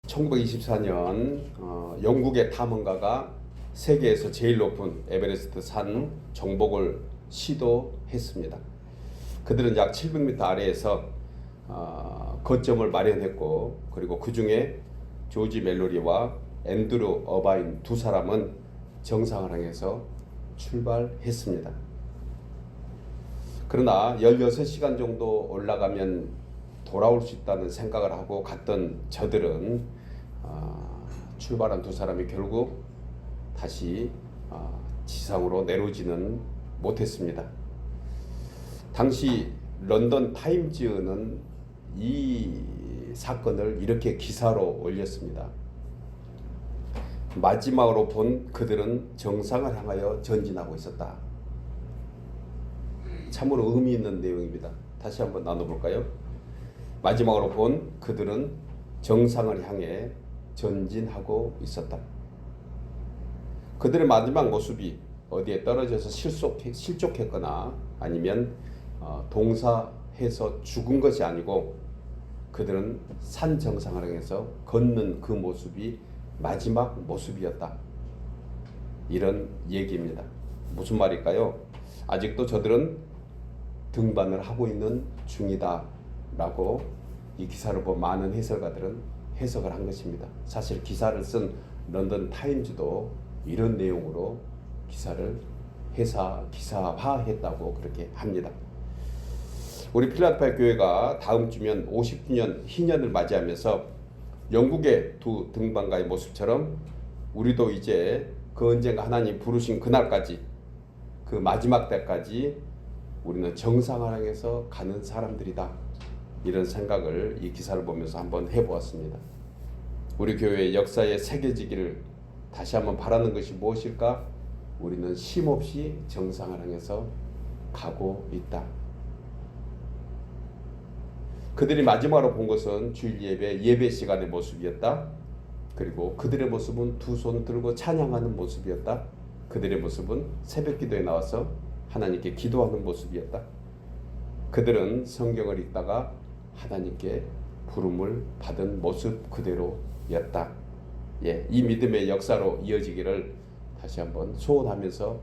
1924년 영국의 탐험가가 세계에서 제일 높은 에베레스트 산 정복을 시도했습니다. 그들은 약 700m 아래에서 거점을 마련했고, 그리고 그 중에 조지 멜로리와 앤드루 어바인 두 사람은 정상을 향해서 출발했습니다. 그러나 16시간 정도 올라가면 돌아올 수 있다는 생각을 하고 갔던 저들은 출발한 두 사람이 결국 다시 지상으로 내려오지는 못했습니다. 당시 런던 타임즈는 이 사건을 이렇게 기사로 올렸습니다. 마지막으로 본 그들은 정상을 향하여 전진하고 있었다. 참으로 의미 있는 내용입니다. 다시 한번 나눠볼까요? 마지막으로 본 그들은 정상을 향해 전진하고 있었다. 그들의 마지막 모습이 어디에 떨어져서 실족했거나 아니면 동사해서 죽은 것이 아니고, 그들은 산 정상을 향해서 걷는 그 모습이 마지막 모습이었다. 이런 얘기입니다. 무슨 말일까요? 아직도 저들은 등반을 하고 있는 중이다 라고 이 기사를 본 많은 해설가들은 해석을 한 것입니다. 사실 기사를 쓴 런던 타임즈도 이런 내용으로 기사를 기사화했다고 그렇게 합니다. 우리 필라델피아 교회가 다음 주면 50주년 희년을 맞이하면서 영국의 두 등반가의 모습처럼 우리도 이제 그 언젠가 하나님 부르신 그날까지, 그 마지막 때까지 우리는 정상을 향해서 가는 사람들이다. 이런 생각을 이 기사를 보면서 한번 해보았습니다. 우리 교회의 역사에 새겨지기를 다시 한번 바라는 것이 무엇일까? 우리는 쉼없이 정상을 향해서 가고 있다. 그들이 마지막으로 본 것은 주일 예배 시간의 모습이었다. 그리고 그들의 모습은 두 손 들고 찬양하는 모습이었다. 그들의 모습은 새벽 기도에 나와서 하나님께 기도하는 모습이었다. 그들은 성경을 읽다가 하나님께 부름을 받은 모습 그대로였다. 이 믿음의 역사로 이어지기를 다시 한번 소원하면서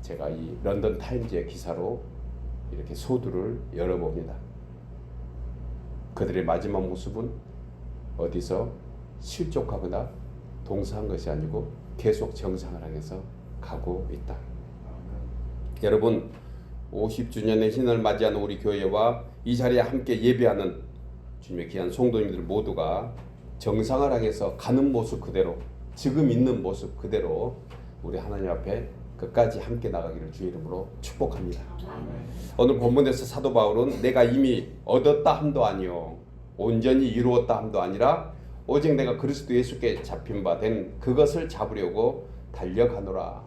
제가 이 런던 타임즈의 기사로 이렇게 소두를 열어봅니다. 그들의 마지막 모습은 어디서 실족하거나 동사한 것이 아니고 계속 정상을 향해서 가고 있다. 여러분, 50주년의 신을 맞이하는 우리 교회와 이 자리에 함께 예배하는 주님의 귀한 성도님들 모두가 정상을 향해서 가는 모습 그대로, 지금 있는 모습 그대로 우리 하나님 앞에 끝까지 함께 나가기를 주의 이름으로 축복합니다. 오늘 본문에서 사도 바울은 내가 이미 얻었다 함도 아니요 온전히 이루었다 함도 아니라 오직 내가 그리스도 예수께 잡힌 바 된 그것을 잡으려고 달려가노라.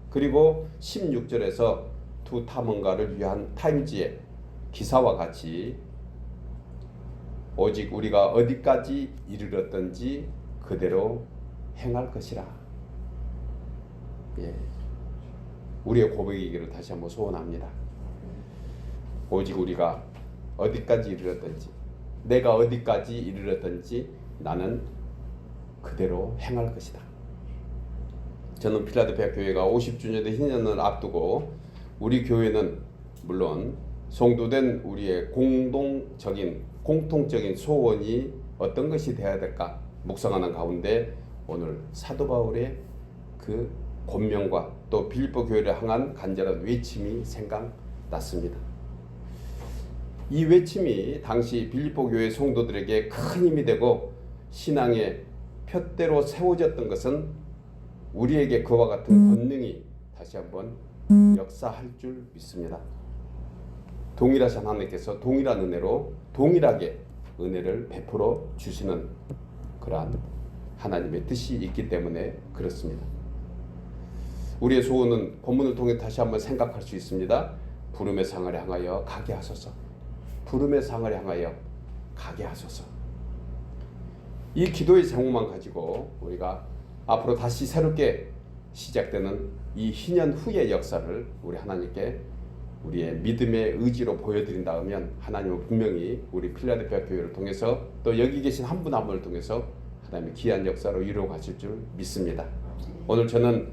그리고 16절에서 두 탐험가를 위한 타임즈의 기사와 같이 오직 우리가 어디까지 이르렀던지 그대로 행할 것이라. 우리의 고백이기를 다시 한번 소원합니다. 오직 우리가 어디까지 이르렀던지, 내가 어디까지 이르렀던지 나는 그대로 행할 것이다. 저는 필라델피아 교회가 50주년의 희년을 앞두고 우리 교회는 물론 성도된 우리의 공통적인 소원이 어떤 것이 되어야 될까 묵상하는 가운데 오늘 사도 바울의 그 권면과 또 빌립보 교회를 향한 간절한 외침이 생각났습니다. 이 외침이 당시 빌립보 교회 성도들에게 큰 힘이 되고 신앙의 푯대로 세워졌던 것은 우리에게 그와 같은 권능이 다시 한번 역사할 줄 믿습니다. 동일하신 하나님께서 동일한 은혜로 동일하게 은혜를 베풀어 주시는 그러한 하나님의 뜻이 있기 때문에 그렇습니다. 우리의 소원은 본문을 통해 다시 한번 생각할 수 있습니다. 부름의 상을 향하여 가게 하소서. 부름의 상을 향하여 가게 하소서. 이 기도의 제목만 가지고 우리가 앞으로 다시 새롭게 시작되는 이 희년 후의 역사를 우리 하나님께 우리의 믿음의 의지로 보여드린다 하면 하나님은 분명히 우리 필라델피아 교회를 통해서 또 여기 계신 한 분 한 분을 통해서 그다음에 귀한 역사로 이루어 가실 줄 믿습니다. 오늘 저는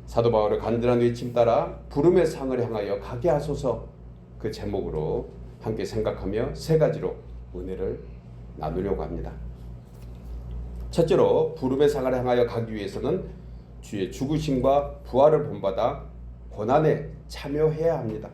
사도 바울의 간절한 외침 따라 부름의 상을 향하여 가게 하소서 그 제목으로 함께 생각하며 세 가지로 은혜를 나누려고 합니다. 첫째로 부름의 상을 향하여 가기 위해서는 주의 죽으심과 부활을 본받아 고난에 참여해야 합니다.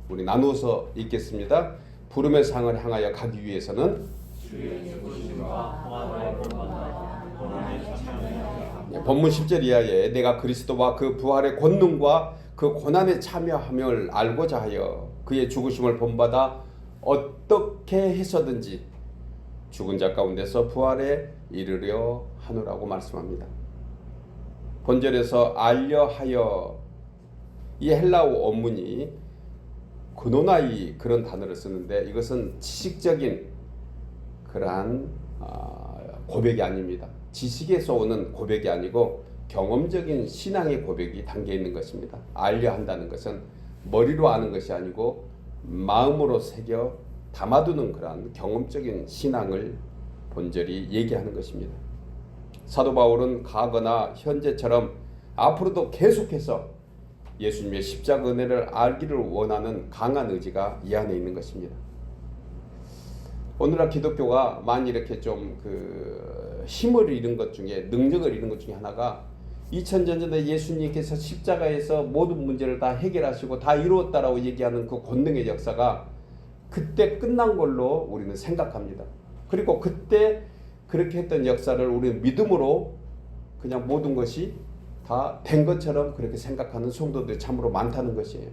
우리 나누어서 읽겠습니다. 부름의 상을 향하여 가기 위해서는 주의 죽으심과 부활을 본받아 고난에 참여해야 합니다. 본문 10절 이하에 내가 그리스도와 그 부활의 권능과 그 고난에 참여함을 알고자 하여 그의 죽으심을 본받아 어떻게 해서든지 죽은 자 가운데서 부활에 이르려 하노라고 말씀합니다. 본절에서 알려 하여 이 헬라어 원문이 그노나이 그런 단어를 쓰는데 이것은 지식적인 그러한 고백이 아닙니다. 지식에서 오는 고백이 아니고 경험적인 신앙의 고백이 담겨 있는 것입니다. 알려 한다는 것은 머리로 아는 것이 아니고 마음으로 새겨 담아두는 그러한 경험적인 신앙을 본절이 얘기하는 것입니다. 사도 바울은 과거나 현재처럼 앞으로도 계속해서 예수님의 십자가 은혜를 알기를 원하는 강한 의지가 이 안에 있는 것입니다. 오늘날 기독교가 많이 이렇게 좀 힘을 잃은 것 중에 능력을 잃은 것 중에 하나가 2000년 전에 예수님께서 십자가에서 모든 문제를 다 해결하시고 다 이루었다라고 얘기하는 그 권능의 역사가 그때 끝난 걸로 우리는 생각합니다. 그리고 그때 그렇게 했던 역사를 우리는 믿음으로 그냥 모든 것이 다 된 것처럼 그렇게 생각하는 성도들이 참으로 많다는 것이에요.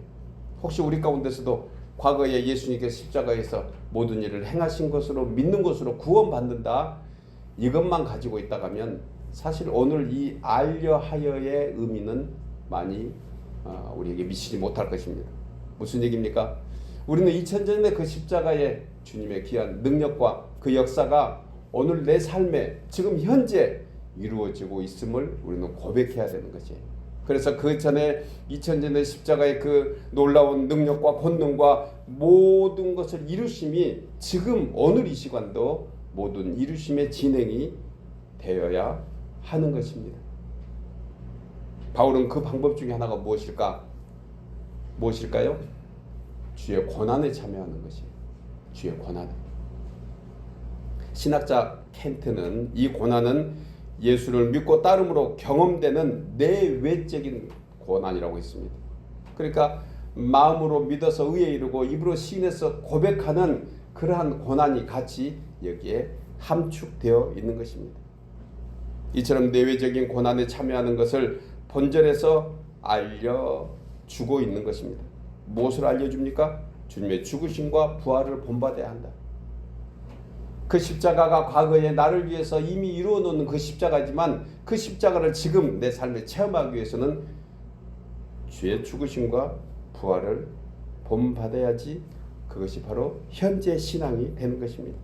혹시 우리 가운데서도 과거에 예수님께서 십자가에서 모든 일을 행하신 것으로 믿는 것으로 구원받는다 이것만 가지고 있다가 하면 사실 오늘 이 알려하여의 의미는 많이 우리에게 미치지 못할 것입니다. 무슨 얘기입니까? 우리는 2000년의 그 십자가의 주님의 귀한 능력과 그 역사가 오늘 내 삶에 지금 현재 이루어지고 있음을 우리는 고백해야 되는 것이에요. 그래서 그 전에 2000년의 십자가의 그 놀라운 능력과 권능과 모든 것을 이루심이 지금 오늘 이 시간도 모든 이루심의 진행이 되어야 하는 것입니다. 바울은 그 방법 중에 하나가 무엇일까요? 주의 고난에 참여하는 것이에요. 주의 고난. 신학자 켄트는 이 고난은 예수를 믿고 따름으로 경험되는 내외적인 고난이라고 했습니다. 그러니까 마음으로 믿어서 의에 이르고 입으로 시인해서 고백하는 그러한 고난이 같이 여기에 함축되어 있는 것입니다. 이처럼 내외적인 고난에 참여하는 것을 본절에서 알려주고 있는 것입니다. 무엇을 알려줍니까? 주님의 죽으심과 부활을 본받아야 한다. 그 십자가가 과거에 나를 위해서 이미 이루어 놓은 그 십자가지만 그 십자가를 지금 내 삶에 체험하기 위해서는 주의 죽으심과 부활을 본받아야지 그것이 바로 현재 신앙이 되는 것입니다.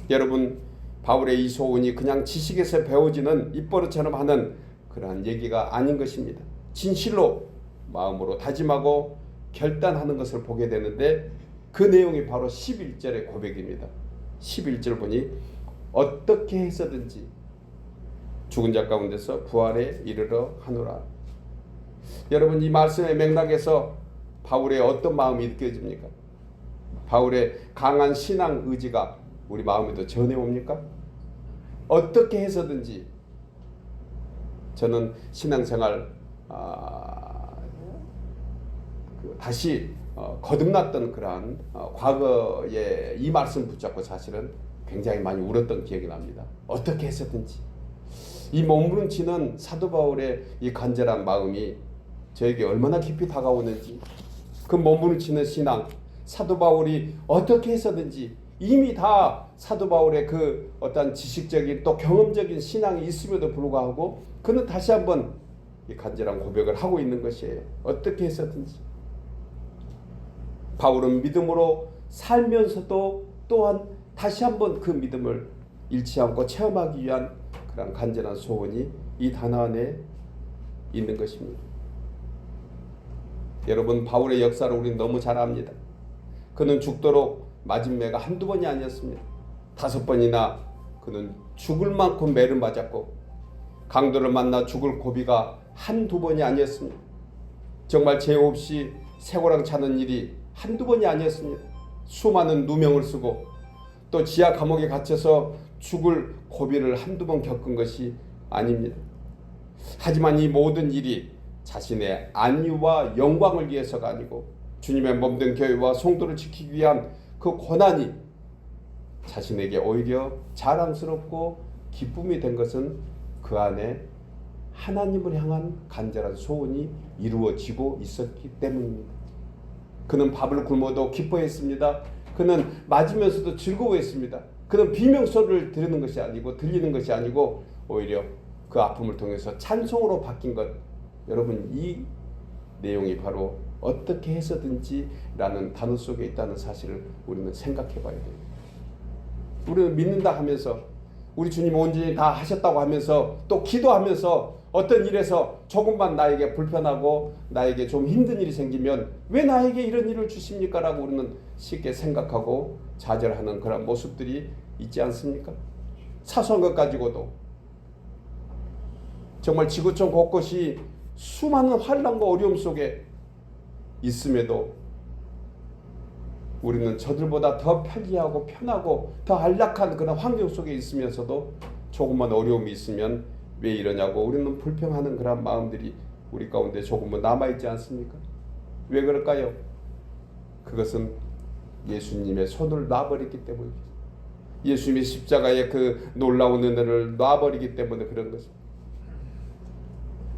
여러분, 바울의 이 소원이 그냥 지식에서 배워지는 입버릇처럼 하는 그러한 얘기가 아닌 것입니다. 진실로 마음으로 다짐하고 결단하는 것을 보게 되는데 그 내용이 바로 11절의 고백입니다. 11절 보니 어떻게 해서든지 죽은 자 가운데서 부활에 이르러 하노라. 여러분, 이 말씀의 맥락에서 바울의 어떤 마음이 느껴집니까? 바울의 강한 신앙 의지가 우리 마음에도 전해옵니까? 어떻게 해서든지 저는 신앙생활 다시 거듭났던 그러한 과거에 이 말씀 붙잡고 사실은 굉장히 많이 울었던 기억이 납니다. 어떻게 해서든지 이 몸부림치는 사도 바울의 이 간절한 마음이 저에게 얼마나 깊이 다가오는지, 그 몸부림치는 신앙, 사도 바울이 어떻게 해서든지 이미 다 사도 바울의 그 어떤 지식적인 또 경험적인 신앙이 있음에도 불구하고 그는 다시 한번 이 간절한 고백을 하고 있는 것이에요. 어떻게 해서든지. 바울은 믿음으로 살면서도 또한 다시 한번 그 믿음을 잃지 않고 체험하기 위한 그런 간절한 소원이 이 단어 안에 있는 것입니다. 여러분, 바울의 역사를 우리는 너무 잘 압니다. 그는 죽도록 맞은 매가 한두 번이 아니었습니다. 5번이나 그는 죽을 만큼 매를 맞았고 강도를 만나 죽을 고비가 한두 번이 아니었습니다. 정말 죄 없이 쇠고랑 차는 일이 한두 번이 아니었습니다. 수많은 누명을 쓰고 또 지하 감옥에 갇혀서 죽을 고비를 한두 번 겪은 것이 아닙니다. 하지만 이 모든 일이 자신의 안위와 영광을 위해서가 아니고 주님의 몸된 교회와 성도를 지키기 위한 그 고난이 자신에게 오히려 자랑스럽고 기쁨이 된 것은 그 안에 하나님을 향한 간절한 소원이 이루어지고 있었기 때문입니다. 그는 밥을 굶어도 기뻐했습니다. 그는 맞으면서도 즐거워했습니다. 그는 비명소리를 들리는 것이 아니고 오히려 그 아픔을 통해서 찬송으로 바뀐 것. 여러분, 이 내용이 바로 어떻게 해서든지 라는 단어 속에 있다는 사실을 우리는 생각해 봐야 돼요. 우리는 믿는다 하면서 우리 주님 온전히 다 하셨다고 하면서 또 기도하면서 어떤 일에서 조금만 나에게 불편하고 나에게 좀 힘든 일이 생기면 왜 나에게 이런 일을 주십니까? 라고 우리는 쉽게 생각하고 좌절하는 그런 모습들이 있지 않습니까? 사소한 것 가지고도 정말 지구촌 곳곳이 수많은 환난과 어려움 속에 있음에도 우리는 저들보다 더 편리하고 편하고 더 안락한 그런 환경 속에 있으면서도 조금만 어려움이 있으면 왜 이러냐고 우리는 불평하는 그런 마음들이 우리 가운데 조금은 남아있지 않습니까? 왜 그럴까요? 그것은 예수님의 손을 놔버렸기 때문입니다. 예수님의 십자가의 그 놀라운 은혜를 놔버리기 때문에 그런 것입니다.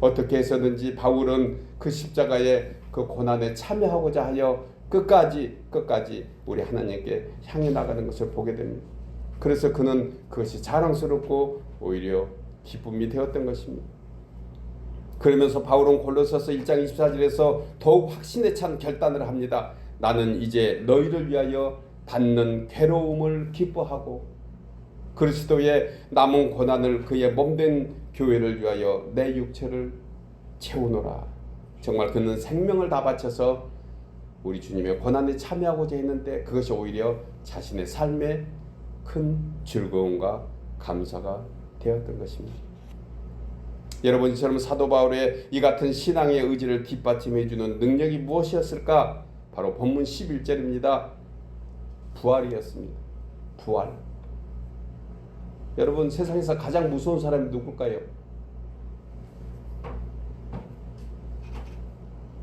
어떻게 해서든지 바울은 그 십자가의 그 고난에 참여하고자 하여 끝까지 우리 하나님께 향해 나가는 것을 보게 됩니다. 그래서 그는 그것이 자랑스럽고 오히려 기쁨이 되었던 것입니다. 그러면서 바울은 골로새서 1장 24절에서 더욱 확신에 찬 결단을 합니다. 나는 이제 너희를 위하여 받는 괴로움을 기뻐하고 그리스도의 남은 고난을 그의 몸된 교회를 위하여 내 육체를 채우노라. 정말 그는 생명을 다 바쳐서 우리 주님의 고난에 참여하고자 했는데 그것이 오히려 자신의 삶에 큰 즐거움과 감사가 되었던 것입니다. 여러분, 이처럼 사도 바울의 이 같은 신앙의 의지를 뒷받침해 주는 능력이 무엇이었을까? 바로 본문 11절입니다. 부활이었습니다. 부활. 여러분, 세상에서 가장 무서운 사람이 누굴까요?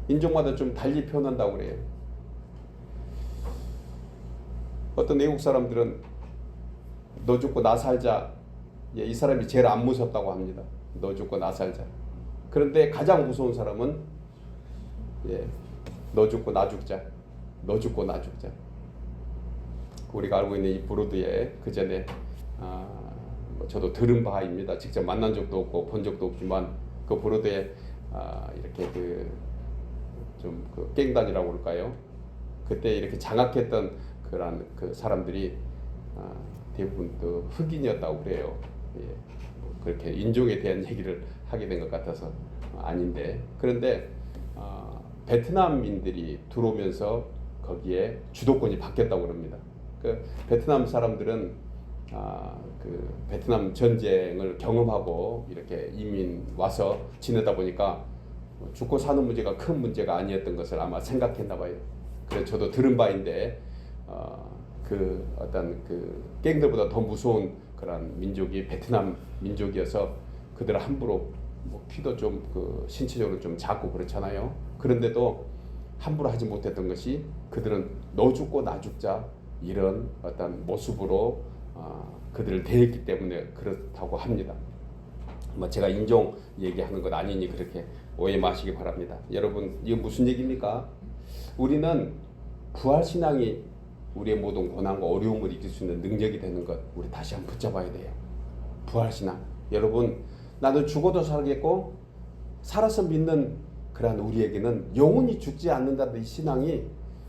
인종마다 좀 달리 표현한다고 그래요. 어떤 외국 사람들은 너 죽고 나 살자. 이 사람이 제일 안 무섭다고 합니다. 너 죽고 나 살자. 그런데 가장 무서운 사람은 너 죽고 나 죽자. 너 죽고 나 죽자. 우리가 알고 있는 이 브로드에 그 전에 저도 들은 바입니다. 직접 만난 적도 없고 본 적도 없지만 그 브로드에 이렇게 좀 갱단이라고 그럴까요? 그때 이렇게 장악했던 그런 그 사람들이 대부분 또 흑인이었다고 그래요. 그렇게 인종에 대한 얘기를 하게 된 것 같아서 아닌데, 그런데 베트남인들이 들어오면서 거기에 주도권이 바뀌었다고 합니다. 그 베트남 사람들은 그 베트남 전쟁을 경험하고 이렇게 이민 와서 지내다 보니까 죽고 사는 문제가 큰 문제가 아니었던 것을 아마 생각했나 봐요. 그래서 저도 들은 바인데 그 어떤 그 갱들보다 더 무서운 그런 민족이 베트남 민족이어서 그들 함부로 키도 좀 그 신체적으로 좀 작고 그렇잖아요. 그런데도 함부로 하지 못했던 것이 그들은 너 죽고 나 죽자 이런 어떤 모습으로 그들을 대했기 때문에 그렇다고 합니다. 제가 인종 얘기하는 것 아니니 그렇게 오해 마시기 바랍니다. 여러분, 이게 무슨 얘기입니까? 우리는 부활신앙이 우리의 모든 고난과 어려움을 이길 수 있는 능력이 되는 것, 우리 다시 한번 붙잡아야 돼요. 부활신앙. 여러분, 나는 죽어도 살겠고 살아서 믿는 그러한 우리에게는 영원히 죽지 않는다는 이 신앙이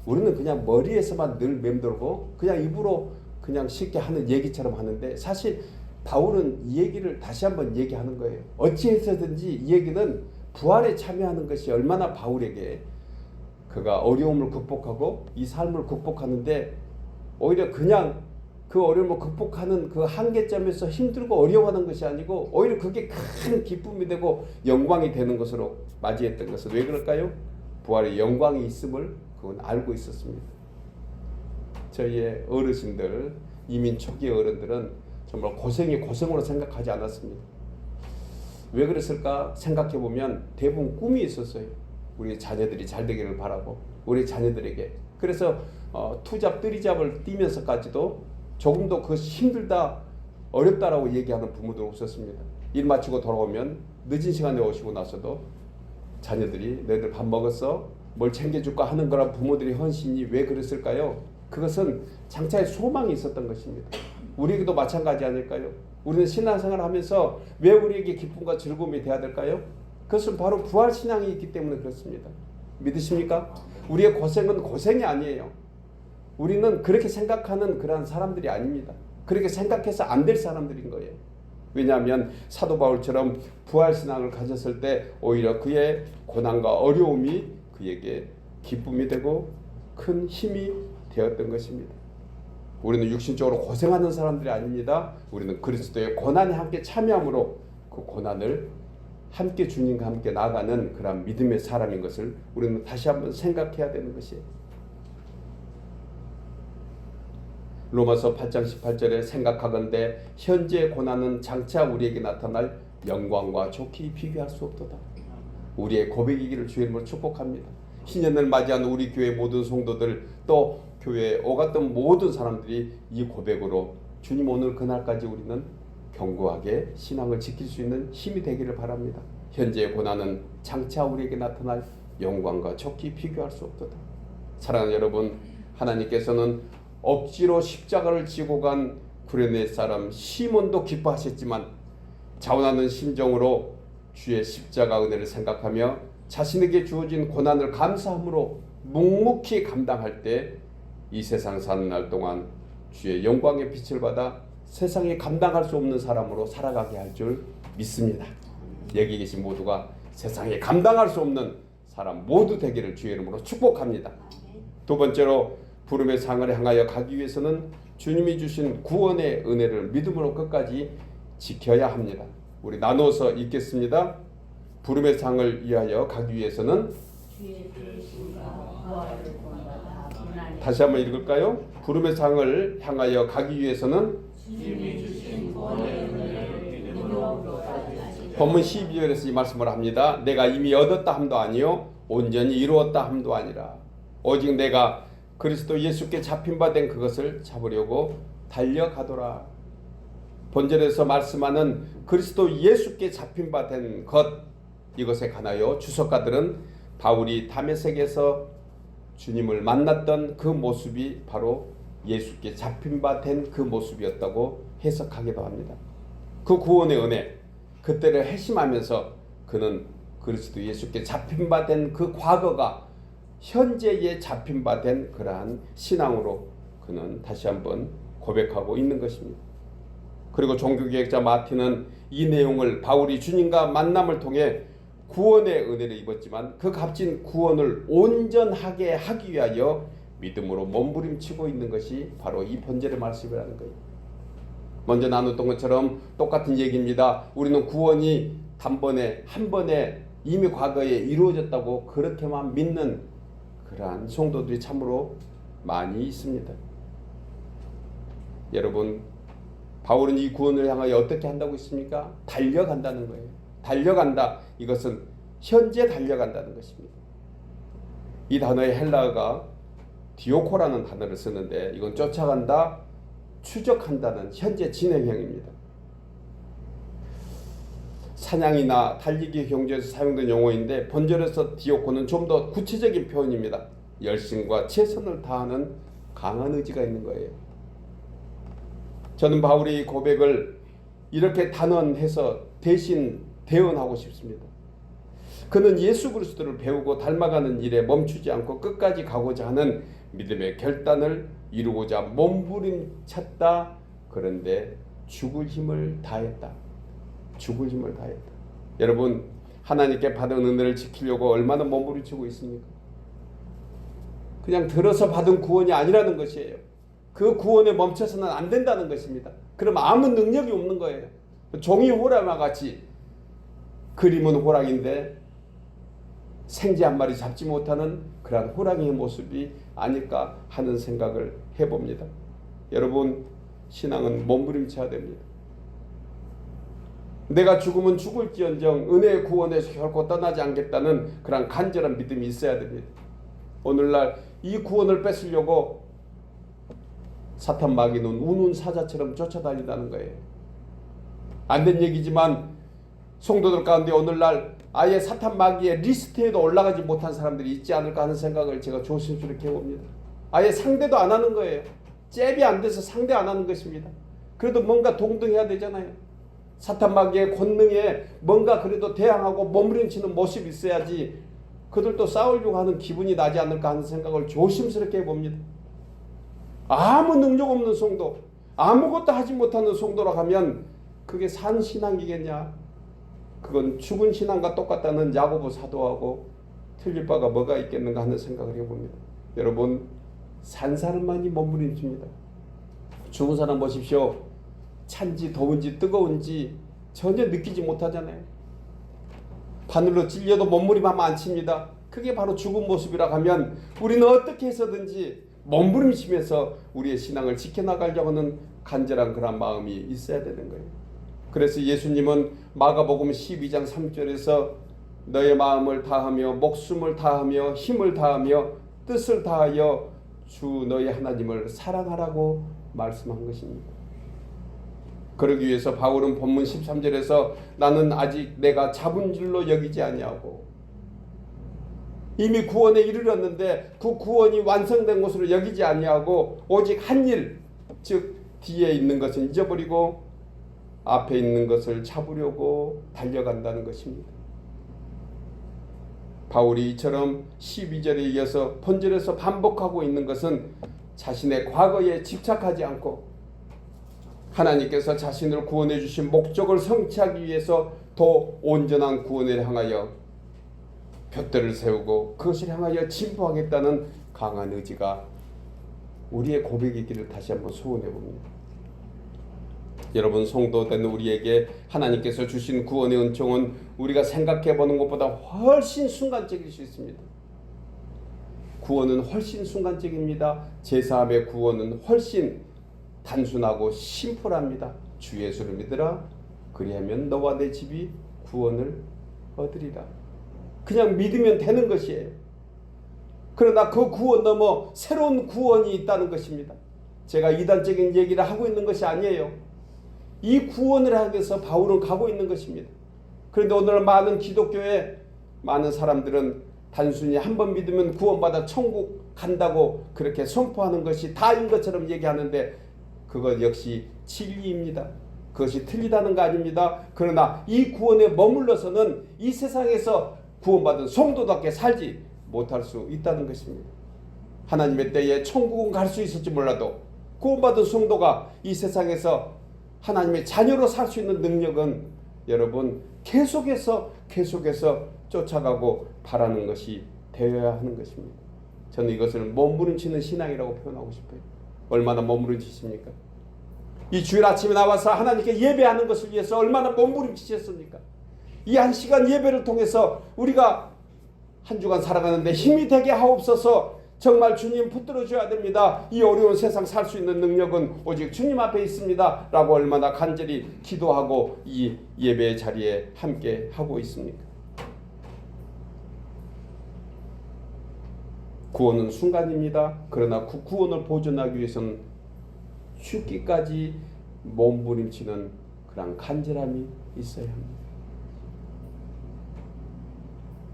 우리는 그냥 머리에서만 늘 맴돌고 그냥 입으로 그냥 쉽게 하는 얘기처럼 하는데, 사실 바울은 이 얘기를 다시 한번 얘기하는 거예요. 어찌해서든지 이 얘기는 부활에 참여하는 것이 얼마나 바울에게 그가 어려움을 극복하고 이 삶을 극복하는데 오히려 그냥 그 어려움을 극복하는 그 한계점에서 힘들고 어려워하는 것이 아니고 오히려 그게 큰 기쁨이 되고 영광이 되는 것으로 맞이했던 것은 왜 그럴까요? 부활의 영광이 있음을 그건 알고 있었습니다. 저희의 어르신들, 이민 초기 어른들은 정말 고생이 고생으로 생각하지 않았습니다. 왜 그랬을까 생각해보면 대부분 꿈이 있었어요. 우리 자녀들이 잘 되기를 바라고 우리 자녀들에게. 그래서 투잡, 뜨리잡을 뛰면서까지도 조금도 그 힘들다, 어렵다라고 얘기하는 부모들 없었습니다. 일 마치고 돌아오면 늦은 시간에 오시고 나서도 자녀들이 너희들 밥 먹었어? 뭘 챙겨줄까 하는 거라 부모들의 헌신이 왜 그랬을까요? 그것은 장차에 소망이 있었던 것입니다. 우리에게도 마찬가지 아닐까요? 우리는 신앙생활을 하면서 왜 우리에게 기쁨과 즐거움이 돼야 될까요? 그것은 바로 부활신앙이 있기 때문에 그렇습니다. 믿으십니까? 우리의 고생은 고생이 아니에요. 우리는 그렇게 생각하는 그러한 사람들이 아닙니다. 그렇게 생각해서 안 될 사람들인 거예요. 왜냐하면 사도 바울처럼 부활신앙을 가졌을 때 오히려 그의 고난과 어려움이 그에게 기쁨이 되고 큰 힘이 되었던 것입니다. 우리는 육신적으로 고생하는 사람들이 아닙니다. 우리는 그리스도의 고난에 함께 참여함으로 그 고난을 함께 주님과 함께 나아가는 그런 믿음의 사람인 것을 우리는 다시 한번 생각해야 되는 것이에요. 로마서 8장 18절에 생각하건대 현재의 고난은 장차 우리에게 나타날 영광과 좋게 비교할 수 없도다. 우리의 고백이기를 주의 이름으로 축복합니다. 신년을 맞이한 우리 교회 모든 성도들 또 교회에 오갔던 모든 사람들이 이 고백으로 주님 오늘 그날까지 우리는 견고하게 신앙을 지킬 수 있는 힘이 되기를 바랍니다. 현재의 고난은 장차 우리에게 나타날 영광과 좋게 비교할 수 없도다. 사랑하는 여러분, 하나님께서는 억지로 십자가를 지고 간 구레네 사람 시몬도 기뻐하셨지만 자원하는 심정으로 주의 십자가 은혜를 생각하며 자신에게 주어진 고난을 감사함으로 묵묵히 감당할 때 이 세상 사는 날 동안 주의 영광의 빛을 받아 세상에 감당할 수 없는 사람으로 살아가게 할 줄 믿습니다. 여기 계신 모두가 세상에 감당할 수 없는 사람 모두 되기를 주의 이름으로 축복합니다. 두 번째로 부름의 상을 향하여 가기 위해서는 주님이 주신 구원의 은혜를 믿음으로 끝까지 지켜야 합니다. 우리 나눠서 읽겠습니다. 부름의 상을 위하여 가기 위해서는 다시 한번 읽을까요? 부름의 상을 향하여 가기 위해서는 본문 12절에서 이 말씀을 합니다. 내가 이미 얻었다 함도 아니요 온전히 이루었다 함도 아니라 오직 내가 그리스도 예수께 잡힌 바 된 그것을 잡으려고 달려가더라. 본절에서 말씀하는 그리스도 예수께 잡힌 바 된 것, 이것에 관하여 주석가들은 바울이 다메섹에서 주님을 만났던 그 모습이 바로 예수께 잡힌 바 된 그 모습이었다고 해석하기도 합니다. 그 구원의 은혜, 그때를 회심하면서 그는 그리스도 예수께 잡힌 바 된 그 과거가 현재에 잡힌 바 된 그러한 신앙으로 그는 다시 한번 고백하고 있는 것입니다. 그리고 종교개혁자 마틴은 이 내용을 바울이 주님과 만남을 통해 구원의 은혜를 입었지만 그 값진 구원을 온전하게 하기 위하여 믿음으로 몸부림치고 있는 것이 바로 이 본절의 말씀이라는 거예요. 먼저 나눴던 것처럼 똑같은 얘기입니다. 우리는 구원이 단번에 한 번에 이미 과거에 이루어졌다고 그렇게만 믿는 그러한 성도들이 참으로 많이 있습니다. 여러분, 바울은 이 구원을 향하여 어떻게 한다고 했습니까? 달려간다는 거예요. 달려간다. 이것은 현재 달려간다는 것입니다. 이 단어의 헬라어가 디오코라는 단어를 쓰는데 이건 쫓아간다, 추적한다는 현재 진행형입니다. 사냥이나 달리기 경주에서 사용된 용어인데 본절에서 디오코는 좀 더 구체적인 표현입니다. 열심과 최선을 다하는 강한 의지가 있는 거예요. 저는 바울의 고백을 이렇게 단언해서 대신 대언하고 싶습니다. 그는 예수 그리스도를 배우고 닮아가는 일에 멈추지 않고 끝까지 가고자 하는 믿음의 결단을 이루고자 몸부림쳤다. 그런데 죽을 힘을 다했다. 죽을 힘을 다했다. 여러분, 하나님께 받은 은혜를 지키려고 얼마나 몸부림치고 있습니까? 그냥 들어서 받은 구원이 아니라는 것이에요. 그 구원에 멈춰서는 안 된다는 것입니다. 그럼 아무 능력이 없는 거예요. 종이 호랑이와 같이 그림은 호랑인데 생쥐 한 마리 잡지 못하는 그러한 호랑이의 모습이 아닐까 하는 생각을 해봅니다. 여러분, 신앙은 몸부림쳐야 됩니다. 내가 죽으면 죽을지언정 은혜의 구원에서 결코 떠나지 않겠다는 그런 간절한 믿음이 있어야 됩니다. 오늘날 이 구원을 뺏으려고 사탄 마귀는 우는 사자처럼 쫓아다닌다는 거예요. 안 된 얘기지만 성도들 가운데 오늘날 아예 사탄 마귀의 리스트에도 올라가지 못한 사람들이 있지 않을까 하는 생각을 제가 조심스럽게 해봅니다. 아예 상대도 안 하는 거예요. 잽이 안 돼서 상대 안 하는 것입니다. 그래도 뭔가 동등해야 되잖아요. 사탄 마귀의 권능에 뭔가 그래도 대항하고 몸부림치는 모습이 있어야지 그들도 싸우려고 하는 기분이 나지 않을까 하는 생각을 조심스럽게 해봅니다. 아무 능력 없는 성도, 아무것도 하지 못하는 성도라고 하면 그게 산 신앙이겠냐? 그건 죽은 신앙과 똑같다는 야고보 사도하고 틀릴 바가 뭐가 있겠는가 하는 생각을 해봅니다. 여러분, 산 사람만이 몸부림칩니다. 죽은 사람 보십시오. 찬지 더운지 뜨거운지 전혀 느끼지 못하잖아요. 바늘로 찔려도 몸부림하면 안 칩니다. 그게 바로 죽은 모습이라고 하면 우리는 어떻게 해서든지 몸부림치면서 우리의 신앙을 지켜나가려고 하는 간절한 그런 마음이 있어야 되는 거예요. 그래서 예수님은 마가복음 12장 3절에서 너의 마음을 다하며 목숨을 다하며 힘을 다하며 뜻을 다하여 주 너의 하나님을 사랑하라고 말씀한 것입니다. 그러기 위해서 바울은 본문 13절에서 나는 아직 내가 잡은 줄로 여기지 아니하고 이미 구원에 이르렀는데 그 구원이 완성된 것으로 여기지 아니하고 오직 한 일, 즉 뒤에 있는 것은 잊어버리고 앞에 있는 것을 잡으려고 달려간다는 것입니다. 바울이 이처럼 12절에 이어서 본절에서 반복하고 있는 것은 자신의 과거에 집착하지 않고 하나님께서 자신을 구원해 주신 목적을 성취하기 위해서 더 온전한 구원을 향하여 둯대를 세우고 그것을 향하여 진보하겠다는 강한 의지가 우리의 고백이기를 다시 한번 소원해 봅니다. 여러분, 성도된 우리에게 하나님께서 주신 구원의 은총은 우리가 생각해 보는 것보다 훨씬 순간적일 수 있습니다. 구원은 훨씬 순간적입니다. 제사함의 구원은 훨씬 단순하고 심플합니다. 주 예수를 믿으라. 그리하면 너와 내 집이 구원을 얻으리라. 그냥 믿으면 되는 것이에요. 그러나 그 구원 넘어 새로운 구원이 있다는 것입니다. 제가 이단적인 얘기를 하고 있는 것이 아니에요. 이 구원을 하기 위해서 바울은 가고 있는 것입니다. 그런데 오늘 많은 기독교에 많은 사람들은 단순히 한 번 믿으면 구원받아 천국 간다고 그렇게 선포하는 것이 다인 것처럼 얘기하는데 그것 역시 진리입니다. 그것이 틀리다는 거 아닙니다. 그러나 이 구원에 머물러서는 이 세상에서 구원받은 성도답게 살지 못할 수 있다는 것입니다. 하나님의 때에 천국은 갈 수 있을지 몰라도 구원받은 성도가 이 세상에서 하나님의 자녀로 살 수 있는 능력은 여러분 계속해서 쫓아가고 바라는 것이 되어야 하는 것입니다. 저는 이것을 몸부림치는 신앙이라고 표현하고 싶어요. 얼마나 몸부림치십니까? 이 주일 아침에 나와서 하나님께 예배하는 것을 위해서 얼마나 몸부림치셨습니까? 이 한 시간 예배를 통해서 우리가 한 주간 살아가는데 힘이 되게 하옵소서. 정말 주님 붙들어 줘야 됩니다. 이 어려운 세상 살 수 있는 능력은 오직 주님 앞에 있습니다. 라고 얼마나 간절히 기도하고 이 예배 자리에 함께 하고 있습니까? 구원은 순간입니다. 그러나 그 구원을 보존하기 위해서는 죽기까지 몸부림치는 그런 간절함이 있어야 합니다.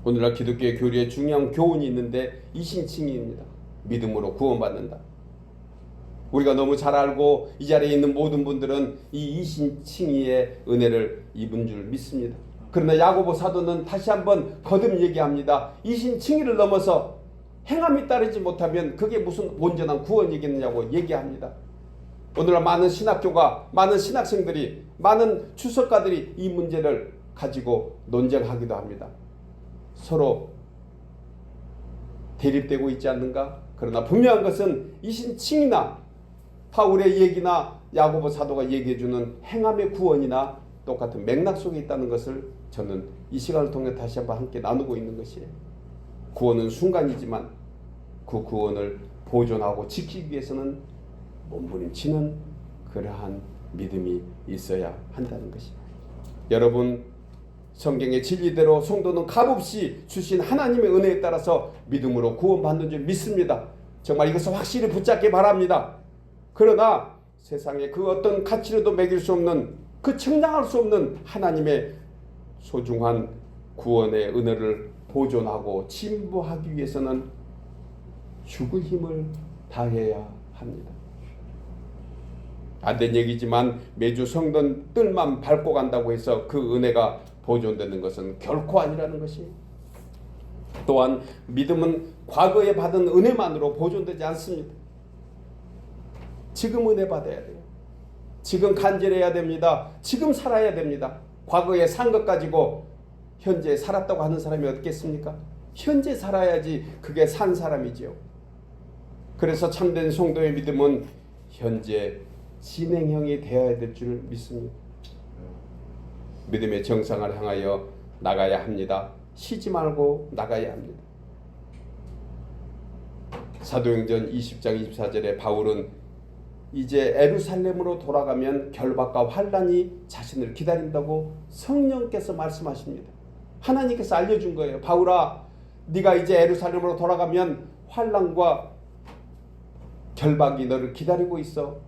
오늘날 기독교의 교리에 중요한 교훈이 있는데 이신칭의입니다. 믿음으로 구원받는다. 우리가 너무 잘 알고 이 자리에 있는 모든 분들은 이 이신칭의의 은혜를 입은 줄 믿습니다. 그러나 야고보 사도는 다시 한번 거듭 얘기합니다. 이신칭의를 넘어서 행함이 따르지 못하면 그게 무슨 온전한 구원이겠느냐고 얘기합니다. 오늘날 많은 신학교가, 많은 신학생들이, 많은 주석가들이 이 문제를 가지고 논쟁하기도 합니다. 서로 대립되고 있지 않는가? 그러나 분명한 것은 이신칭의나 바울의 얘기나 야고보 사도가 얘기해주는 행함의 구원이나 똑같은 맥락 속에 있다는 것을 저는 이 시간을 통해 다시 한번 함께 나누고 있는 것이에요. 구원은 순간이지만 그 구원을 보존하고 지키기 위해서는 몸부림치는 그러한 믿음이 있어야 한다는 것입니다. 여러분, 성경의 진리대로 성도는 값없이 주신 하나님의 은혜에 따라서 믿음으로 구원받는 줄 믿습니다. 정말 이것을 확실히 붙잡기 바랍니다. 그러나 세상에 그 어떤 가치로도 매길 수 없는, 그 측량할 수 없는 하나님의 소중한 구원의 은혜를 보존하고 진보하기 위해서는 죽을 힘을 다해야 합니다. 안 된 얘기지만 매주 성전 뜰만 밟고 간다고 해서 그 은혜가 보존되는 것은 결코 아니라는 것이. 또한 믿음은 과거에 받은 은혜만으로 보존되지 않습니다. 지금 은혜 받아야 돼요. 지금 간절해야 됩니다. 지금 살아야 됩니다. 과거에 산 것 가지고 현재 살았다고 하는 사람이 어떻겠습니까? 현재 살아야지 그게 산 사람이지요. 그래서 참된 성도의 믿음은 현재 진행형이 되어야 될 줄 믿습니다. 믿음의 정상을 향하여 나가야 합니다. 쉬지 말고 나가야 합니다. 사도행전 20장 24절에 바울은 이제 에루살렘으로 돌아가면 결박과 환란이 자신을 기다린다고 성령께서 말씀하십니다. 하나님께서 알려준 거예요. 바울아, 네가 이제 에루살렘으로 돌아가면 환란과 결박이 너를 기다리고 있어.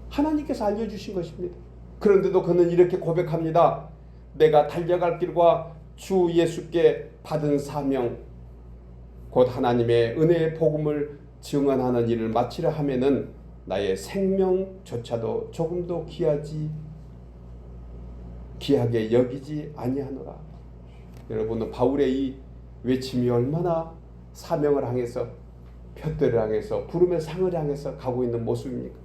하나님께서 알려주신 것입니다. 그런데도 그는 이렇게 고백합니다. 내가 달려갈 길과 주 예수께 받은 사명, 곧 하나님의 은혜의 복음을 증언하는 일을 마치려 하면은 나의 생명조차도 조금도 귀하게 여기지 아니하노라. 여러분은 바울의 이 외침이 얼마나 사명을 향해서, 푯대를 향해서, 부름의 상을 향해서 가고 있는 모습입니까?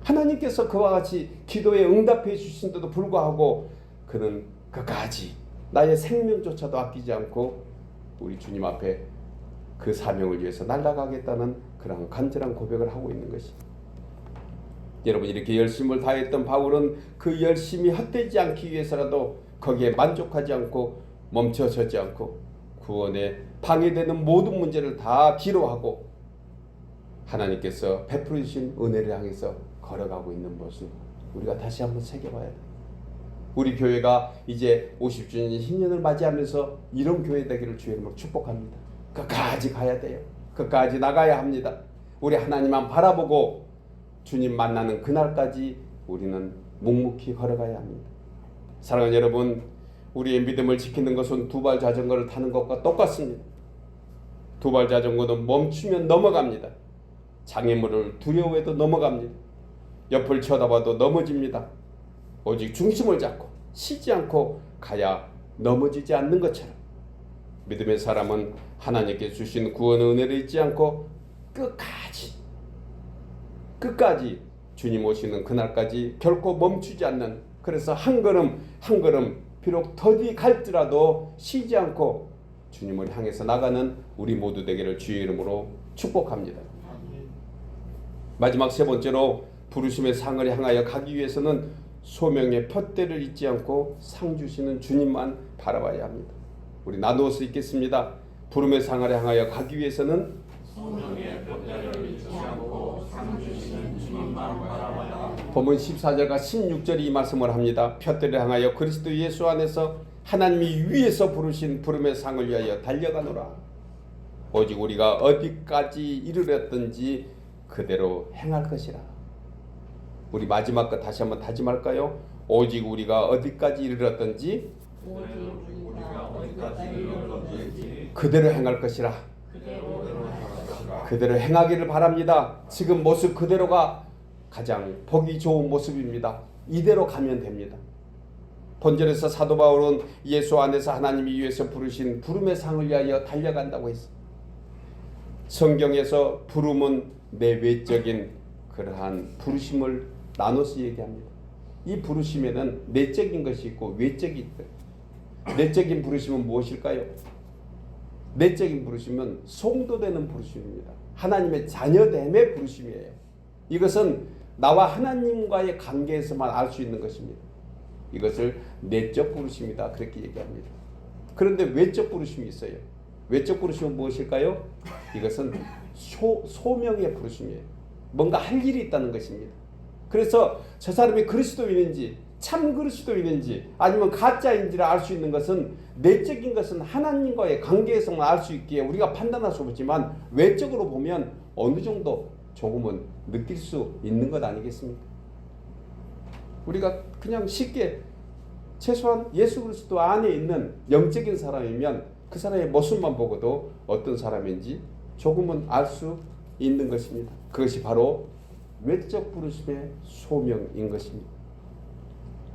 하나님께서 그와 같이 기도에 응답해 주신데도 불구하고 그는 끝까지 나의 생명조차도 아끼지 않고 우리 주님 앞에 그 사명을 위해서 날아가겠다는 그런 간절한 고백을 하고 있는 것입니다. 여러분, 이렇게 열심을 다했던 바울은 그 열심이 헛되지 않기 위해서라도 거기에 만족하지 않고 멈춰서지 않고 구원에 방해되는 모든 문제를 다 기로하고 하나님께서 베풀어 주신 은혜를 향해서 걸어가고 있는 모습, 우리가 다시 한번 새겨봐야 돼요. 우리 교회가 이제 50주년 신년을 맞이하면서 이런 교회 되기를 주의 이름으로 축복합니다. 끝까지 가야 돼요. 끝까지 나가야 합니다. 우리 하나님만 바라보고 주님 만나는 그날까지 우리는 묵묵히 걸어가야 합니다. 사랑하는 여러분, 우리의 믿음을 지키는 것은 두발 자전거를 타는 것과 똑같습니다. 두발 자전거는 멈추면 넘어갑니다. 장애물을 두려워해도 넘어갑니다. 옆을 쳐다봐도 넘어집니다. 오직 중심을 잡고 쉬지 않고 가야 넘어지지 않는 것처럼 믿음의 사람은 하나님께 주신 구원의 은혜를 잊지 않고 끝까지 주님 오시는 그날까지 결코 멈추지 않는, 그래서 한 걸음 한 걸음 비록 더디 갈지라도 쉬지 않고 주님을 향해서 나가는 우리 모두 되기를 주의 이름으로 축복합니다. 마지막 세 번째로 부르심의 상을 향하여 가기 위해서는 소명의 푯대를 잊지 않고 상 주시는 주님만 바라봐야 합니다. 우리 나누어서 읽겠습니다. 부름의 상을 향하여 가기 위해서는 소명의 푯대를 잊지 않고 상 주시는 주님만 바라봐야 합니다. 본문 14절과 16절이 이 말씀을 합니다. 푯대를 향하여 그리스도 예수 안에서 하나님이 위에서 부르신 부름의 상을 위하여 달려가노라. 오직 우리가 어디까지 이르렀든지 그대로 행할 것이라. 우리 마지막 것 다시 한번 다짐할까요? 오직 우리가 어디까지 이르렀든지 그대로 행할 것이라. 그대로 행하기를 바랍니다. 지금 모습 그대로가 가장 보기 좋은 모습입니다. 이대로 가면 됩니다. 본절에서 사도 바울은 예수 안에서 하나님이 위해서 부르신 부름의 상을 위하여 달려간다고 했습니다. 성경에서 부름은 내 외적인 그러한 부르심을 나눠서 얘기합니다. 이 부르심에는 내적인 것이 있고 외적이 있다. 내적인 부르심은 무엇일까요? 내적인 부르심은 성도되는 부르심입니다. 하나님의 자녀됨의 부르심이에요. 이것은 나와 하나님과의 관계에서만 알 수 있는 것입니다. 이것을 내적 부르심이다 그렇게 얘기합니다. 그런데 외적 부르심이 있어요. 외적 부르심은 무엇일까요? 이것은 소명의 부르심이에요. 뭔가 할 일이 있다는 것입니다. 그래서 저 사람이 그리스도인인지 참 그리스도인인지 아니면 가짜인지를 알 수 있는 것은 내적인 것은 하나님과의 관계에서만 알 수 있기에 우리가 판단할 수 없지만 외적으로 보면 어느 정도 조금은 느낄 수 있는 것 아니겠습니까? 우리가 그냥 쉽게 최소한 예수 그리스도 안에 있는 영적인 사람이면 그 사람의 모습만 보고도 어떤 사람인지 조금은 알 수 있는 것입니다. 그것이 바로 외적 부르심의 소명인 것입니다.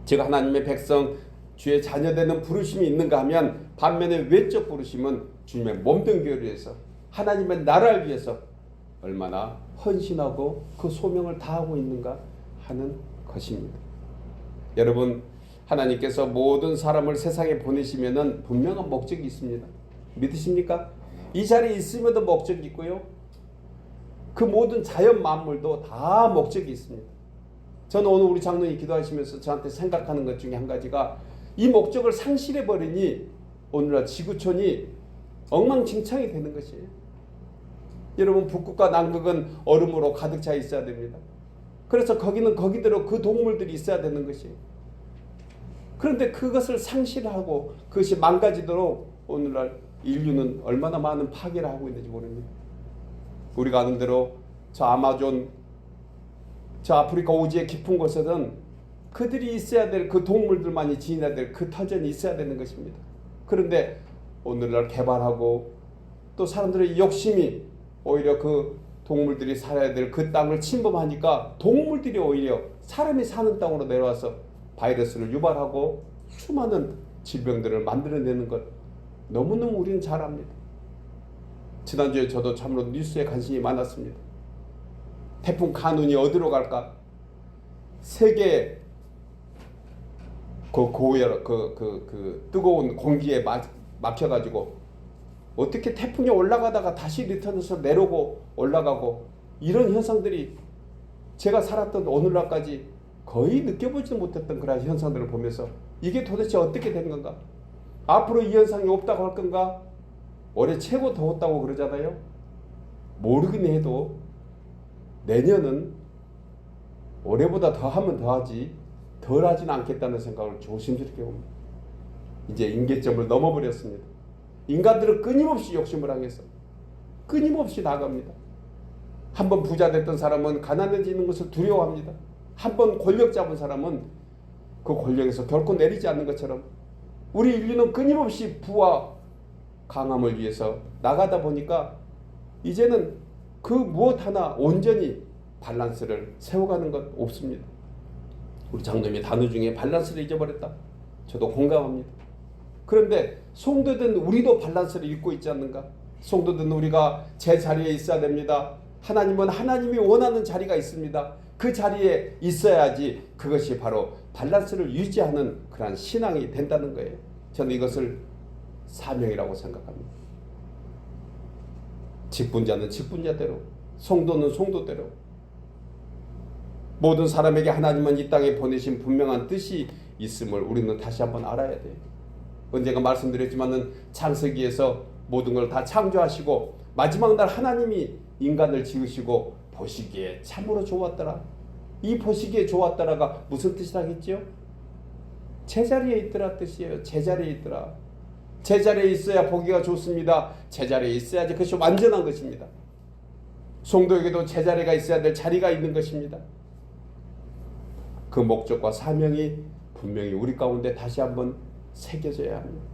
제가 하나님의 백성 주의 자녀되는 부르심이 있는가 하면 반면에 외적 부르심은 주님의 몸된 위해서 하나님의 나라를 위해서 얼마나 헌신하고 그 소명을 다하고 있는가 하는 것입니다. 여러분, 하나님께서 모든 사람을 세상에 보내시면은 분명한 목적이 있습니다. 믿으십니까? 이 자리에 있음에도 목적이 있고요. 그 모든 자연 만물도 다 목적이 있습니다. 저는 오늘 우리 장로님이 기도하시면서 저한테 생각하는 것 중에 한 가지가 이 목적을 상실해 버리니 오늘날 지구촌이 엉망진창이 되는 것이에요. 여러분, 북극과 남극은 얼음으로 가득 차 있어야 됩니다. 그래서 거기는 거기대로 그 동물들이 있어야 되는 것이에요. 그런데 그것을 상실하고 그것이 망가지도록 오늘날 인류는 얼마나 많은 파괴를 하고 있는지 모릅니다. 우리가 아는 대로 저 아마존, 저 아프리카 오지의 깊은 곳에는 그들이 있어야 될 그 동물들만이 지내야 될 그 터전이 있어야 되는 것입니다. 그런데 오늘날 개발하고 또 사람들의 욕심이 오히려 그 동물들이 살아야 될 그 땅을 침범하니까 동물들이 오히려 사람이 사는 땅으로 내려와서 바이러스를 유발하고 수많은 질병들을 만들어내는 것 너무너무 우리는 잘 압니다. 지난주에 저도 참으로 뉴스에 관심이 많았습니다. 태풍 카눈이 어디로 갈까? 세계 그 고열 그 뜨거운 공기에 막혀가지고 어떻게 태풍이 올라가다가 다시 리턴해서 내려오고 올라가고 이런 현상들이 제가 살았던 오늘날까지 거의 느껴보지 못했던 그런 현상들을 보면서 이게 도대체 어떻게 된 건가? 앞으로 이 현상이 없다고 할 건가? 올해 최고 더웠다고 그러잖아요. 모르긴 해도 내년은 올해보다 더하면 더하지 덜 하지는 않겠다는 생각을 조심스럽게 봅니다. 이제 임계점을 넘어버렸습니다. 인간들은 끊임없이 욕심을 하겠어. 끊임없이 나갑니다. 한번 부자 됐던 사람은 가난해지는 것을 두려워합니다. 한번 권력 잡은 사람은 그 권력에서 결코 내리지 않는 것처럼 우리 인류는 끊임없이 부와 강함을 위해서 나가다 보니까 이제는 그 무엇 하나 온전히 밸런스를 세워가는 것 없습니다. 우리 장로님의 단어 중에 밸런스를 잊어버렸다. 저도 공감합니다. 그런데 성도된 우리도 밸런스를 잊고 있지 않는가? 성도된 우리가 제 자리에 있어야 됩니다. 하나님은 하나님이 원하는 자리가 있습니다. 그 자리에 있어야지 그것이 바로 밸런스를 유지하는 그러한 신앙이 된다는 거예요. 저는 이것을 사명이라고 생각합니다. 직분자는 직분자대로, 성도는 성도대로 모든 사람에게 하나님은 이 땅에 보내신 분명한 뜻이 있음을 우리는 다시 한번 알아야 돼요. 언젠가 말씀드렸지만은 창세기에서 모든 걸 다 창조하시고 마지막 날 하나님이 인간을 지으시고 보시기에 참으로 좋았더라. 이 보시기에 좋았더라가 무슨 뜻이라겠죠? 제자리에 있더라 뜻이에요. 제자리에 있더라. 제자리에 있어야 보기가 좋습니다. 제자리에 있어야지 그것이 완전한 것입니다. 성도에게도 제자리가 있어야 될 자리가 있는 것입니다. 그 목적과 사명이 분명히 우리 가운데 다시 한번 새겨져야 합니다.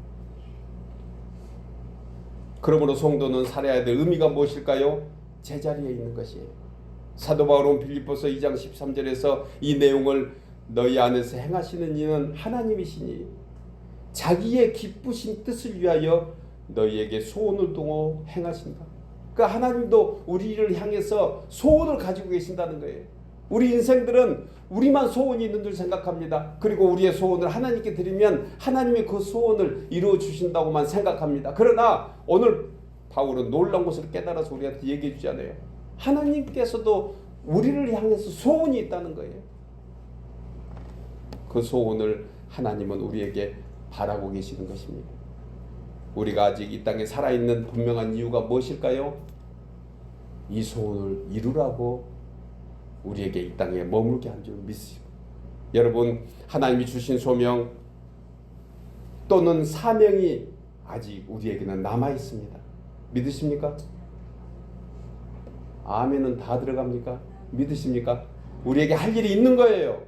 그러므로 성도는 살아야 될 의미가 무엇일까요? 제자리에 있는 것이에요. 사도 바울은 빌립보서 2장 13절에서 이 내용을 너희 안에서 행하시는 이는 하나님이시니 자기의 기쁘신 뜻을 위하여 너희에게 소원을 두고 행하신다. 그러니까 하나님도 우리를 향해서 소원을 가지고 계신다는 거예요. 우리 인생들은 우리만 소원이 있는 줄 생각합니다. 그리고 우리의 소원을 하나님께 드리면 하나님이 그 소원을 이루어 주신다고만 생각합니다. 그러나 오늘 바울은 놀라운 것을 깨달아서 우리한테 얘기해 주잖아요. 하나님께서도 우리를 향해서 소원이 있다는 거예요. 그 소원을 하나님은 우리에게 바라고 계시는 것입니다. 우리가 아직 이 땅에 살아있는 분명한 이유가 무엇일까요? 이 소원을 이루라고 우리에게 이 땅에 머물게 한 줄 믿으시고, 여러분, 하나님이 주신 소명 또는 사명이 아직 우리에게는 남아 있습니다. 믿으십니까? 아멘은 다 들어갑니까? 믿으십니까? 우리에게 할 일이 있는 거예요.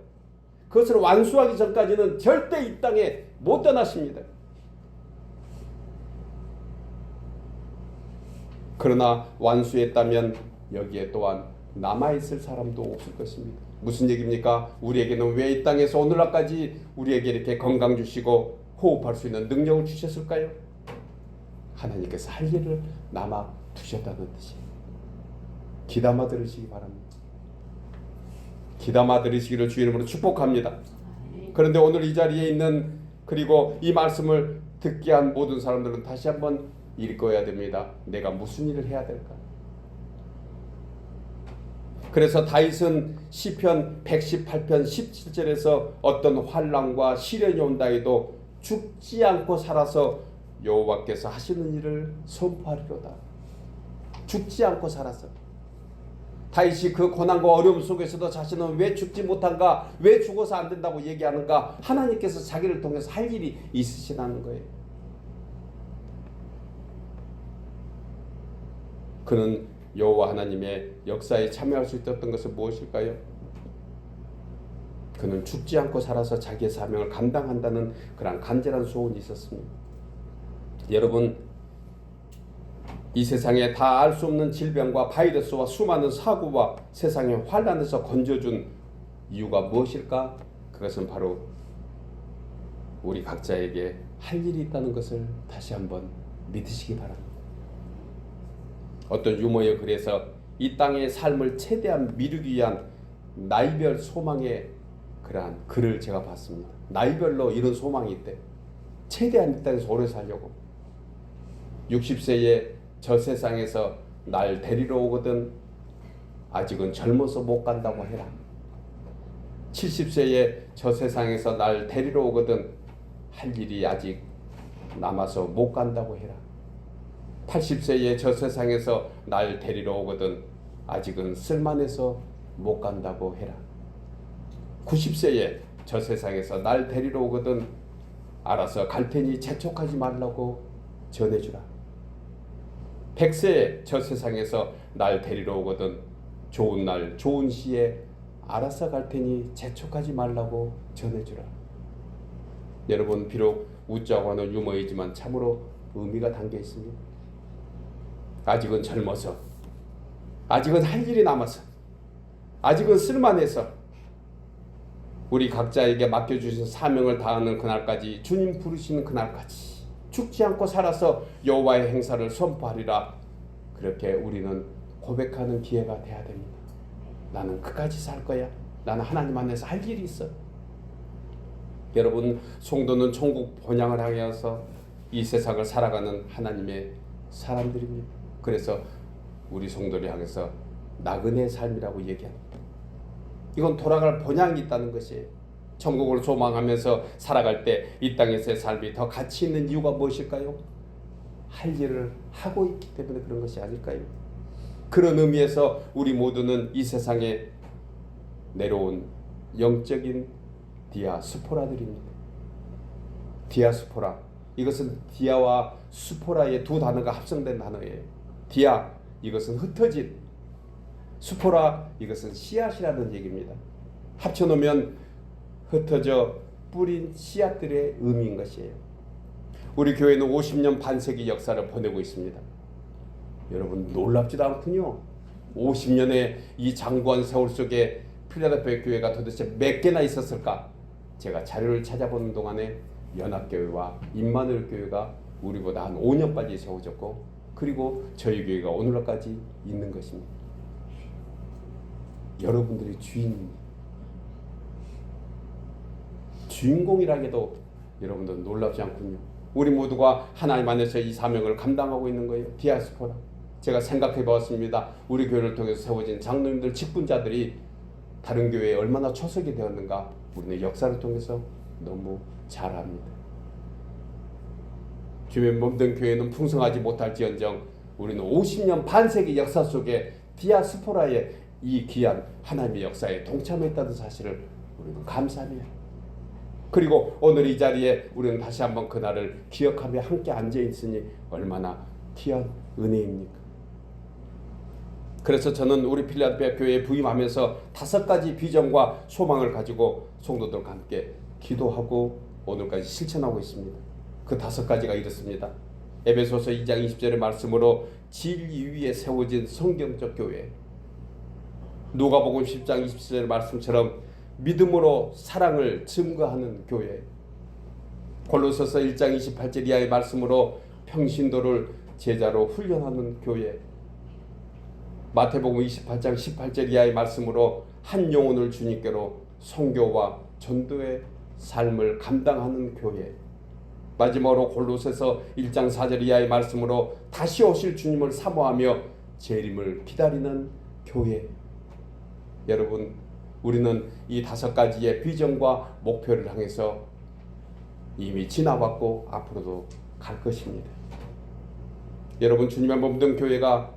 그것을 완수하기 전까지는 절대 이 땅에 못 떠나십니다. 그러나 완수했다면 여기에 또한 남아있을 사람도 없을 것입니다. 무슨 얘기입니까? 우리에게는 왜 이 땅에서 오늘날까지 우리에게 이렇게 건강 주시고 호흡할 수 있는 능력을 주셨을까요? 하나님께서 할 일을 남아 두셨다는 뜻이에요. 귀담아 들으시기 바랍니다. 귀담아 들으시기를 주의 이름으로 축복합니다. 그런데 오늘 이 자리에 있는, 그리고 이 말씀을 듣게 한 모든 사람들은 다시 한번 읽어야 됩니다. 내가 무슨 일을 해야 될까? 그래서 다윗은 시편 118편 17절에서 어떤 환난과 시련이 온다 해도 죽지 않고 살아서 여호와께서 하시는 일을 선포하리로다. 죽지 않고 살아서. 다윗이 그 고난과 어려움 속에서도 자신은 왜 죽지 못한가, 왜 죽어서 안 된다고 얘기하는가? 하나님께서 자기를 통해서 할 일이 있으시다는 거예요. 그는 여호와 하나님의 역사에 참여할 수 있었던 것은 무엇일까요? 그는 죽지 않고 살아서 자기의 사명을 감당한다는 그런 간절한 소원이 있었습니다. 여러분, 이 세상에 다 알 수 없는 질병과 바이러스와 수많은 사고와 세상의 환난에서 건져준 이유가 무엇일까? 그것은 바로 우리 각자에게 할 일이 있다는 것을 다시 한번 믿으시기 바랍니다. 어떤 유머의 글에서 이 땅의 삶을 최대한 미루기 위한 나이별 소망의 그러한 글을 제가 봤습니다. 나이별로 이런 소망이 있대. 최대한 이 땅에서 오래 살려고. 60세에 저 세상에서 날 데리러 오거든 아직은 젊어서 못 간다고 해라. 70세에 저 세상에서 날 데리러 오거든 할 일이 아직 남아서 못 간다고 해라. 80세에 저 세상에서 날 데리러 오거든 아직은 쓸만해서 못 간다고 해라. 90세에 저 세상에서 날 데리러 오거든 알아서 갈 테니 재촉하지 말라고 전해주라. 100세에 저 세상에서 날 데리러 오거든 좋은 날 좋은 시에 알아서 갈 테니 재촉하지 말라고 전해주라. 여러분, 비록 웃자고 하는 유머이지만 참으로 의미가 담겨 있습니다. 아직은 젊어서, 아직은 할 일이 남아서, 아직은 쓸만해서 우리 각자에게 맡겨주신 사명을 다하는 그날까지, 주님 부르시는 그날까지 죽지 않고 살아서 여호와의 행사를 선포하리라. 그렇게 우리는 고백하는 기회가 돼야 됩니다. 나는 끝까지 살 거야. 나는 하나님 안에서 할 일이 있어. 여러분, 성도는 천국 본향을 향해서 이 세상을 살아가는 하나님의 사람들입니다. 그래서 우리 성도를 향해서 나그네의 삶이라고 얘기합니다. 이건 돌아갈 본향이 있다는 것이에요. 천국을 소망하면서 살아갈 때 이 땅에서의 삶이 더 가치 있는 이유가 무엇일까요? 할 일을 하고 있기 때문에 그런 것이 아닐까요? 그런 의미에서 우리 모두는 이 세상에 내려온 영적인 디아스포라들입니다. 디아스포라, 이것은 디아와 스포라의 두 단어가 합성된 단어예요. 디아, 이것은 흩어진, 스포라, 이것은 씨앗이라는 얘기입니다. 합쳐놓으면 흩어져 뿌린 씨앗들의 의미인 것이에요. 우리 교회는 50년 반세기 역사를 보내고 있습니다. 여러분, 놀랍지도 않군요. 50년의 이 장구한 세월 속에 필라델피아 교회가 도대체 몇 개나 있었을까? 제가 자료를 찾아보는 동안에 연합교회와 임마누엘 교회가 우리보다 한 5년 빨리 세워졌고, 그리고 저희 교회가 오늘날까지 있는 것입니다. 여러분들이 주인공이라기도 여러분들 놀랍지 않군요. 우리 모두가 하나님 안에서 이 사명을 감당하고 있는 거예요. 디아스포라. 제가 생각해 보았습니다. 우리 교회를 통해서 세워진 장로님들, 직분자들이 다른 교회에 얼마나 초석이 되었는가 우리는 역사를 통해서 너무 잘 압니다. 주변 몸된 교회는 풍성하지 못할지언정 우리는 50년 반세기 역사 속에 디아스포라의 이 귀한 하나님의 역사에 동참했다는 사실을 우리는 감사해요. 그리고 오늘 이 자리에 우리는 다시 한번 그날을 기억하며 함께 앉아있으니 얼마나 귀한 은혜입니까? 그래서 저는 우리 필라델피아 교회에 부임하면서 5가지 비전과 소망을 가지고 성도들과 함께 기도하고 오늘까지 실천하고 있습니다. 그 5가지가 이렇습니다. 에베소서 2장 20절의 말씀으로 진리 위에 세워진 성경적 교회, 누가복음 10장 27절의 말씀처럼 믿음으로 사랑을 증거하는 교회, 골로새서 1장 28절 이하의 말씀으로 평신도를 제자로 훈련하는 교회, 마태복음 28장 18절 이하의 말씀으로 한 영혼을 주님께로 선교와 전도의 삶을 감당하는 교회, 마지막으로 골로새서 1장 4절 이하의 말씀으로 다시 오실 주님을 사모하며 재림을 기다리는 교회. 여러분, 우리는 이 5가지의 비전과 목표를 향해서 이미 지나왔고 앞으로도 갈 것입니다. 여러분, 주님의 몸된 교회가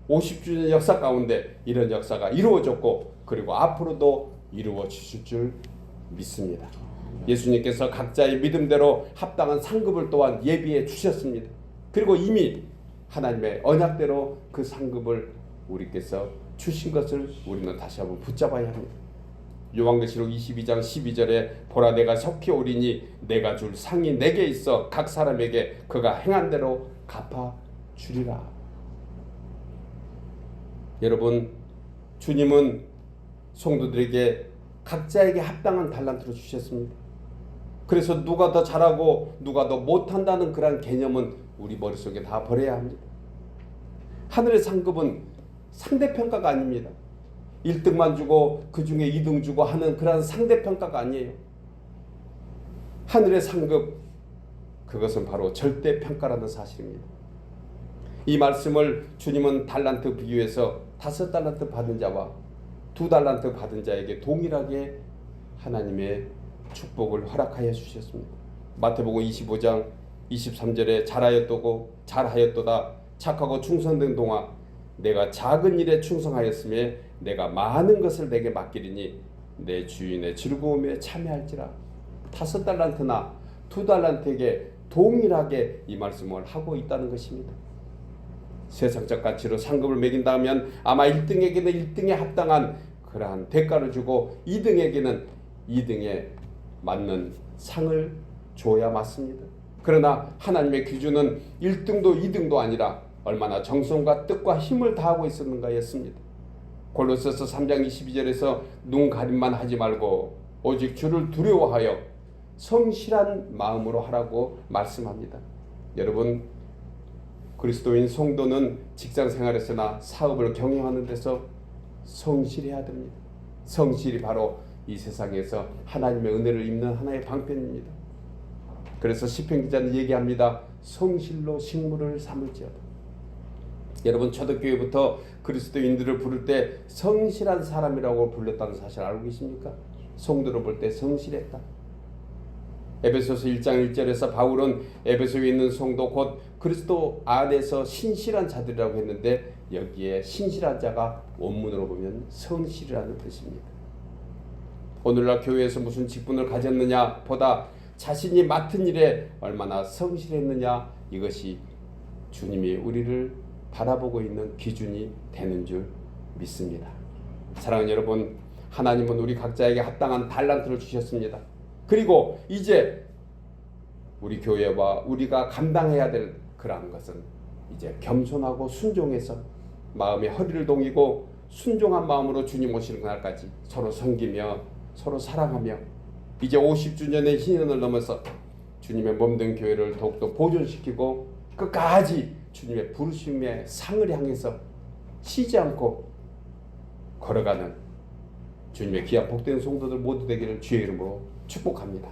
50주년 역사 가운데 이런 역사가 이루어졌고 그리고 앞으로도 이루어지실 줄 믿습니다. 예수님께서 각자의 믿음대로 합당한 상급을 또한 예비해 주셨습니다. 그리고 이미 하나님의 언약대로 그 상급을 우리께서 주신 것을 우리는 다시 한번 붙잡아야 합니다. 요한계시록 22장 12절에 보라 내가 속히 오리니 내가 줄 상이 내게 있어 각 사람에게 그가 행한 대로 갚아 주리라. 여러분, 주님은 성도들에게 각자에게 합당한 달란트를 주셨습니다. 그래서 누가 더 잘하고 누가 더 못한다는 그런 개념은 우리 머릿속에 다 버려야 합니다. 하늘의 상급은 상대평가가 아닙니다. 1등만 주고 그 중에 2등 주고 하는 그런 상대평가가 아니에요. 하늘의 상급, 그것은 바로 절대평가라는 사실입니다. 이 말씀을 주님은 달란트 비유에서 5달란트 받은 자와 2달란트 받은 자에게 동일하게 하나님의 축복을 허락하여 주셨습니다. 마태복음 25장 23절에 잘하였도다 착하고 충성된 동아 내가 작은 일에 충성하였음에 내가 많은 것을 내게 맡기리니 내 주인의 즐거움에 참여할지라. 5달란트나 2달란트에게 동일하게 이 말씀을 하고 있다는 것입니다. 세상적 가치로 상급을 매긴다면 아마 1등에게는 1등에 합당한 그러한 대가를 주고 2등에게는 2등에 맞는 상을 줘야 맞습니다. 그러나 하나님의 기준은 1등도 2등도 아니라 얼마나 정성과 뜻과 힘을 다하고 있었는가였습니다. 골로새서 3장 22절에서 눈 가림만 하지 말고 오직 주를 두려워하여 성실한 마음으로 하라고 말씀합니다. 여러분, 그리스도인 성도는 직장 생활에서나 사업을 경영하는 데서 성실해야 됩니다. 성실이 바로 이 세상에서 하나님의 은혜를 입는 하나의 방편입니다. 그래서 시편 기자는 얘기합니다. 성실로 식물을 삼을지어다. 여러분, 초대교회부터 그리스도인들을 부를 때 성실한 사람이라고 불렀다는 사실 알고 계십니까? 성도를 볼 때 성실했다. 에베소서 1장 1절에서 바울은 에베소에 있는 성도 곧 그리스도 안에서 신실한 자들이라고 했는데 여기에 신실한 자가 원문으로 보면 성실이라는 뜻입니다. 오늘날 교회에서 무슨 직분을 가졌느냐 보다 자신이 맡은 일에 얼마나 성실했느냐, 이것이 주님이 우리를 바라보고 있는 기준이 되는 줄 믿습니다. 사랑하는 여러분, 하나님은 우리 각자에게 합당한 달란트를 주셨습니다. 그리고 이제 우리 교회와 우리가 감당해야 될 그러한 것은 이제 겸손하고 순종해서 마음의 허리를 동이고 순종한 마음으로 주님 오시는 그날까지 서로 섬기며 서로 사랑하며 이제 50주년의 희년을 넘어서 주님의 몸된 교회를 더욱더 보존시키고 끝까지 주님의 부르심의 상을 향해서 쉬지 않고 걸어가는 주님의 귀한 복된 성도들 모두 되기를 주의 이름으로 축복합니다.